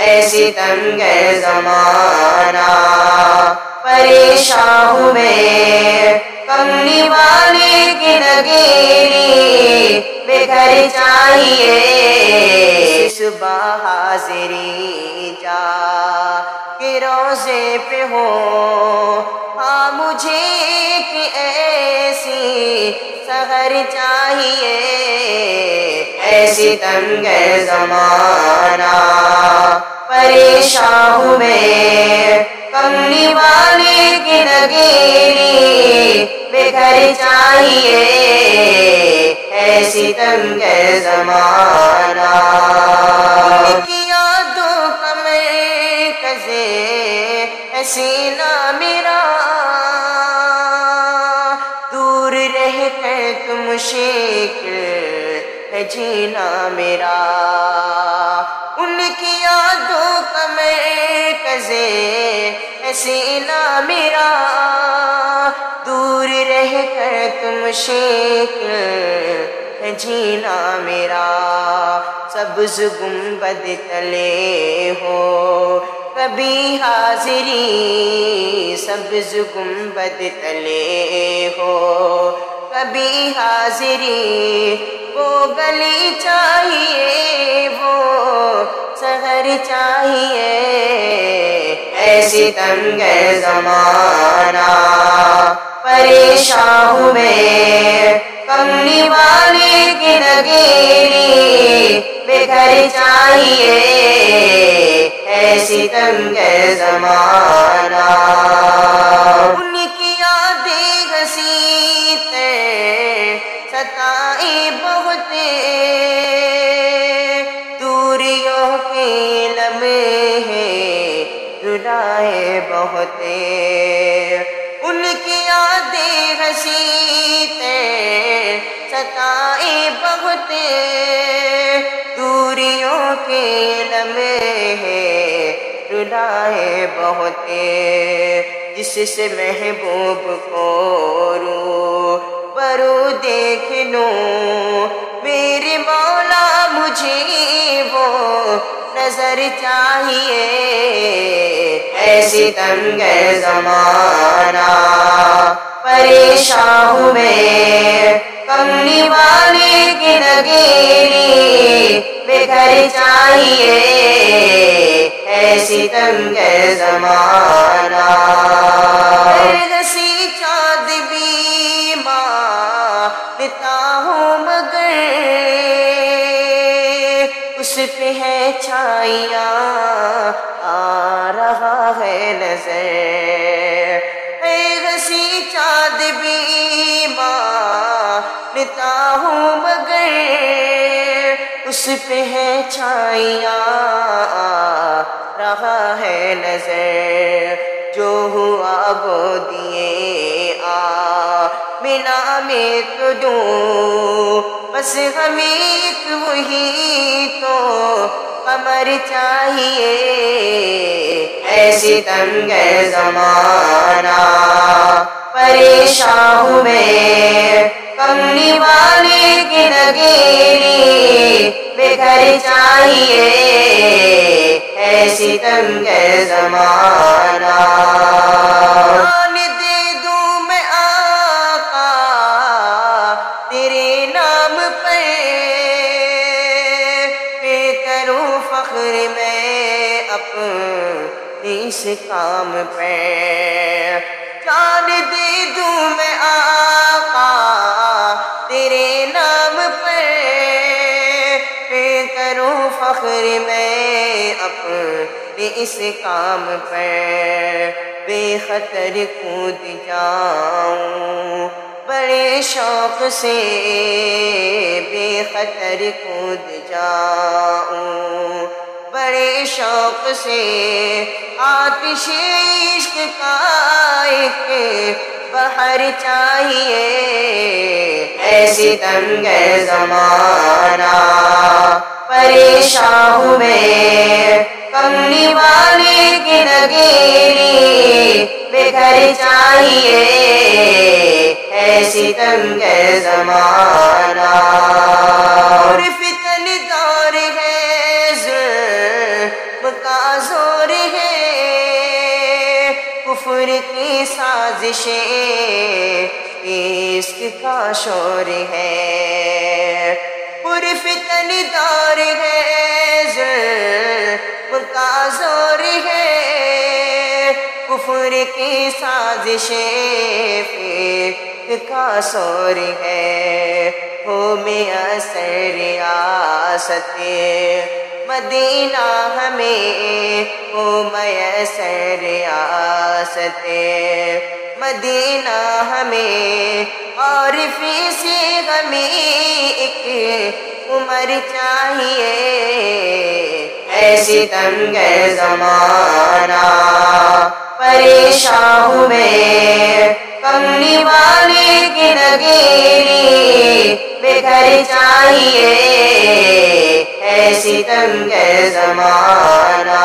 ایسی تنگ ہے زمانہ پریشان ہوں میں کملی والے کی نگیری بے گھر چاہیے صبح حاضری جا کہ روزے پہ ہو ہاں مجھے ایک ایسی سحر چاہیے ایسی تنگ ہے زمانہ پریشان ہوں میں کملی والے کی نگیری بے گھر چاہیے ایسی تنگ ہے زمانہ ان کی یادوں کا مرکزے ہے سینہ میرا دور رہ کر تو مشکل ہے جینا میرا ان کی یادوں کا مرکزے ہے سینہ میرا دور رہ کر تو مشکل ہے جینا میرا سبز گنبد تلے ہو کبھی حاضری سبز گنبد تلے ہو کبھی حاضری وہ گلی چاہیے وہ سحر چاہیے ایسی تنگ ہے زمانہ پریشان ہوں میں کملی والے کی نگیری بے گھر چاہیے ایسی تنگ ہے زمانہ ان کی یادیں گھسیٹ ستائیں بہت دوریوں کے لمحے رلائے بہت ان کی یادیں گھسیٹ ستائیں بہت دوریوں کے لمحے رلائے بہت جس سے محبوب کو رو برو دیکھ لوں میرے مولا مجھے وہ نظر چاہیے ایسی تنگ ہے زمانہ پریشان ہوں میں کملی والے کی نگیری بے گھر چاہیے ایسی تنگ ہے زمانہ گسی چاند بھی مانتا ہوں مگر اس پہ ہے چھائیاں آ رہا ہے نظر گسی چاند بھی مانتا ہوں مگر اس پہ ہے چھائیاں آ رہا ہے نظر جو ہوا وہ دیے آ منا میں تو دوں بس ہمیں ایک وہی تو قمر چاہیے ایسی تنگ ہے زمانہ پریشان ہوں میں کملی والے کی نگیری بے گھر چاہیے ایسی تنگ ہے زمانہ جان دے دوں میں آقا تیرے نام پر پھر کروں فخر میں اپنے اس کام پہ جان دے دوں میں آقا تیرے نام پر پھر کروں فخر میں اپنے اس کام پر بے خطر کود جاؤں بڑے شوق سے بے خطر کود جاؤں بڑے شوق سے آتش عشق کا ایک بحر چاہیے ایسی تنگ ہے زمانہ پریشان ہوں میں کملی والے کی نگیری بے گھر چاہیے ایسی تنگ ہے زمانہ اور فتن دور ہے ظلم کا زور ہے، کفر کی سازشیں عشق کا شور ہے، پرفتن دور ہے، ظلم کا زور ہے، کفر کی سازشیں فسق کا شور ہے، ہو میسر ریاست مدینہ ہمیں، ہو میسر ریاست مدینہ ہمیں، اور فی سے ہمیں ایک عمر چاہیے، ایسی تنگ زمانہ پریشان ہوں میں، کملی والے کی نگیری بے گھر چاہیے، ایسی تنگ زمانہ